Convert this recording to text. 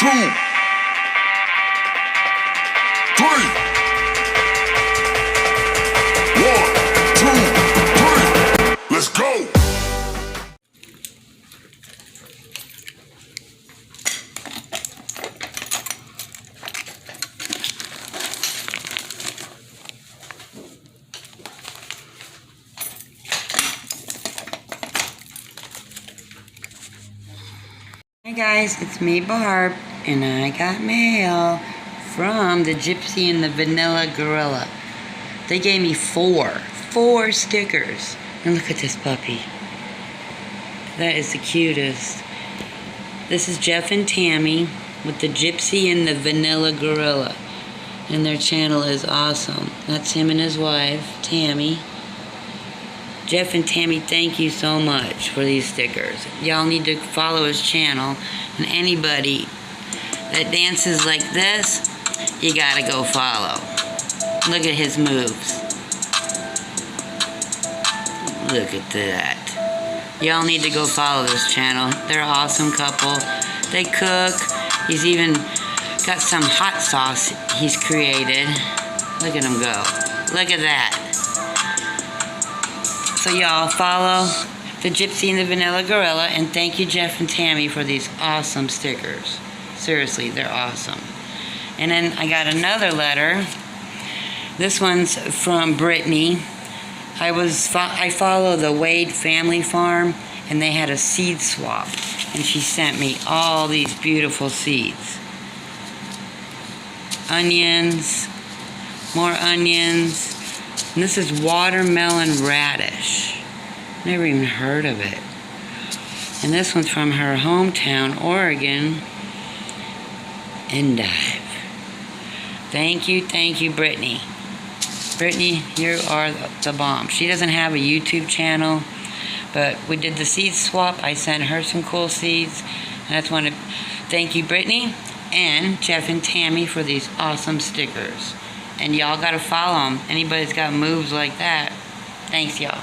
2, 3. 1, 2, 3. Let's go. Hi guys, it's me Barb, and I got mail from the Gypsy and the Vanilla Gorilla. They gave me four stickers. And look at this puppy. That is the cutest. This is Jeff and Tammy with the Gypsy and the Vanilla Gorilla. And their channel is awesome. That's him and his wife, Tammy. Jeff and Tammy, thank you so much for these stickers. Y'all need to follow his channel. And anybody that dances like this, you gotta go follow. Look at his moves. Look at that. Y'all need to go follow this channel. They're an awesome couple. They cook. He's even got some hot sauce he's created. Look at him go. Look at that. So y'all follow the Gypsy and the Vanilla Gorilla, and thank you Jeff and Tammy for these awesome stickers. Seriously, they're awesome. And then I got another letter. This one's from Brittany. I follow the Wade family farm, and they had a seed swap, and she sent me all these beautiful seeds. Onions, more onions. And this is watermelon radish. Never even heard of it. And this one's from her hometown, Oregon. Endive. Thank you, Brittany. Brittany, you are the bomb. She doesn't have a YouTube channel, but we did the seed swap. I sent her some cool seeds. And I just want to thank you, Brittany, and Jeff and Tammy for these awesome stickers. And y'all gotta follow them. Anybody's got moves like that. Thanks, y'all.